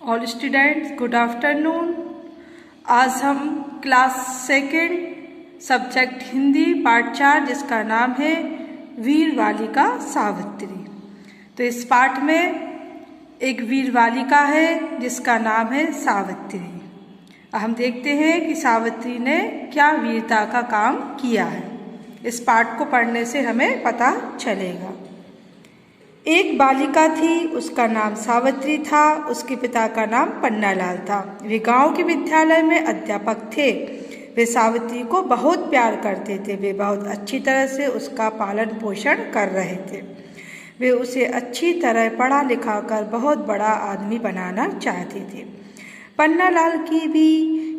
All students good afternoon. आज हम class second subject Hindi part 4 जिसका नाम है वीर बालिका सावित्री। तो इस पाठ में एक वीर बालिका है जिसका नाम है सावित्री। हम देखते हैं कि सावित्री ने क्या वीरता का काम किया है। इस पाठ को पढ़ने से हमें पता चलेगा। एक बालिका थी, उसका नाम सावित्री था। उसके पिता का नाम पन्नालाल था। वे गांव के विद्यालय में अध्यापक थे। वे सावित्री को बहुत प्यार करते थे। वे बहुत अच्छी तरह से उसका पालन पोषण कर रहे थे। वे उसे अच्छी तरह पढ़ा लिखा कर बहुत बड़ा आदमी बनाना चाहते थे। पन्नालाल की भी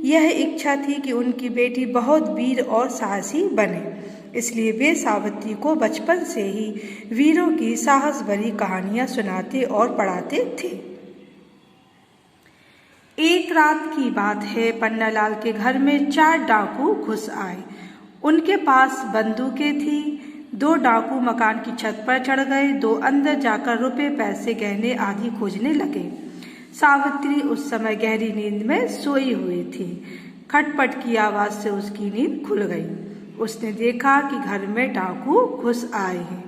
यह इच्छा थी कि उनकी बेटी बहुत वीर और साहसी बने। इसलिए वे सावित्री को बचपन से ही वीरों की साहस भरी कहानियां सुनाते और पढ़ाते थे। एक रात की बात है, पन्नालाल के घर में 4 डाकू घुस आए। उनके पास बंदूकें थी। 2 डाकू मकान की छत पर चढ़ गए। 2 अंदर जाकर रुपए पैसे गहने आदि खोजने लगे। सावित्री उस समय गहरी नींद में सोई हुई थी। खटपट की आवाज से उसकी नींद खुल गई। उसने देखा कि घर में डाकू घुस आए हैं,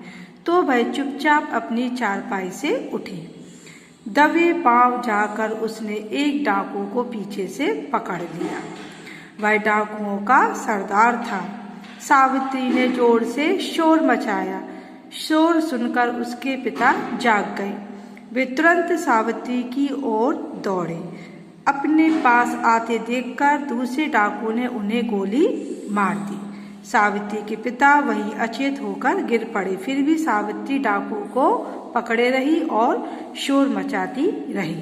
तो वह चुपचाप अपनी चारपाई से उठी। दबे पांव जाकर उसने एक डाकू को पीछे से पकड़ लिया। वह डाकुओं का सरदार था। सावित्री ने जोर से शोर मचाया। शोर सुनकर उसके पिता जाग गए। वे तुरंत सावित्री की ओर दौड़े। अपने पास आते देखकर दूसरे डाकू ने उन्हें गोली मार दी। सावित्री के पिता वहीं अचेत होकर गिर पड़े। फिर भी सावित्री डाकू को पकड़े रही और शोर मचाती रही।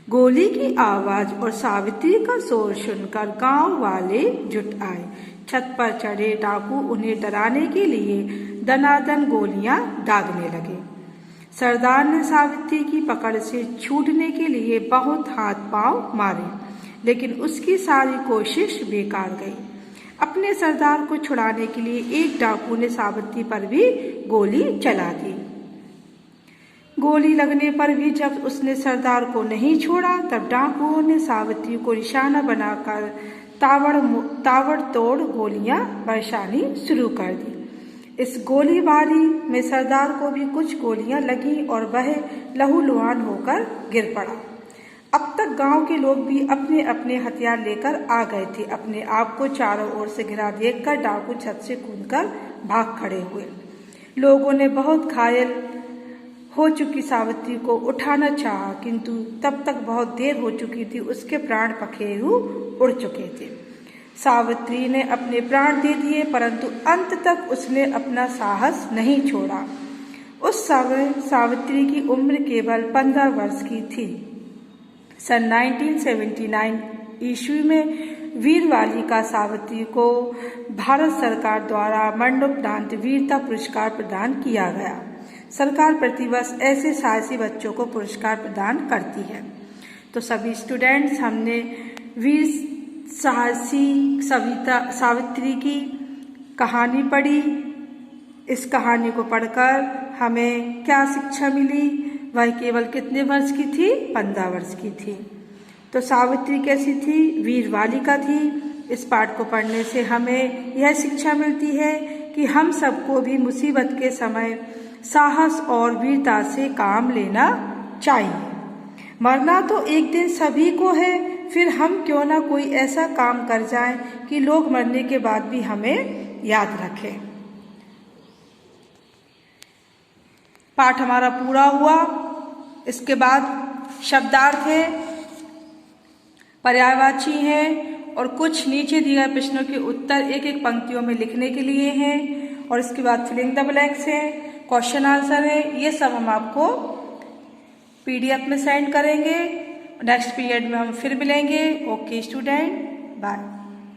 गोली की आवाज और सावित्री का शोर सुनकर गांव वाले जुट आए। छत पर चढ़े डाकू उन्हें डराने के लिए दनादन गोलियां दागने लगे। सरदार ने सावित्री की पकड़ से छूटने के लिए बहुत हाथ पांव मारे, लेकिन उसकी सारी कोशिश बेकार गई। अपने सरदार को छुड़ाने के लिए एक डाकू ने सावित्री पर भी गोली चला दी। गोली लगने पर भी जब उसने सरदार को नहीं छोड़ा, तब डाकुओं ने सावित्री को निशाना बनाकर ताबड़तोड़ गोलियां बरसानी शुरू कर दी। इस गोलीबारी में सरदार को भी कुछ गोलियां लगी और वह लहूलुहान होकर गिर पड़ा। अब तक गांव के लोग भी अपने अपने हथियार लेकर आ गए थे। अपने आप को चारों ओर से घिरा देखकर डाकू छत से कूदकर भाग खड़े हुए। लोगों ने बहुत घायल हो चुकी सावित्री को उठाना चाहा, किंतु तब तक बहुत देर हो चुकी थी। उसके प्राण पखेरु उड़ चुके थे। सावित्री ने अपने प्राण दे दिए, परंतु अंत तक उसने अपना साहस नहीं छोड़ा। उस समय सावित्री की उम्र केवल 15 वर्ष की थी। सन 1979 ईस्वी में वीर बालिका सावित्री को भारत सरकार द्वारा मरणोपरांत वीरता पुरस्कार प्रदान किया गया। सरकार प्रतिवर्ष ऐसे साहसी बच्चों को पुरस्कार प्रदान करती है। तो सभी स्टूडेंट्स, हमने वीर साहसी सावित्री की कहानी पढ़ी। इस कहानी को पढ़कर हमें क्या शिक्षा मिली? वह केवल कितने वर्ष की थी? 15 वर्ष की थी। तो सावित्री कैसी थी? वीर बालिका थी। इस पाठ को पढ़ने से हमें यह शिक्षा मिलती है कि हम सबको भी मुसीबत के समय साहस और वीरता से काम लेना चाहिए। मरना तो एक दिन सभी को है, फिर हम क्यों ना कोई ऐसा काम कर जाएं कि लोग मरने के बाद भी हमें याद रखें। पाठ हमारा पूरा हुआ। इसके बाद शब्दार्थ है, पर्यायवाची हैं और कुछ नीचे दिए गए प्रश्नों के उत्तर एक एक पंक्तियों में लिखने के लिए हैं। और इसके बाद फिलिंग द ब्लैंक्स है, क्वेश्चन आंसर है। ये सब हम आपको PDF में सेंड करेंगे। नेक्स्ट पीरियड में हम फिर मिलेंगे। Okay student, bye.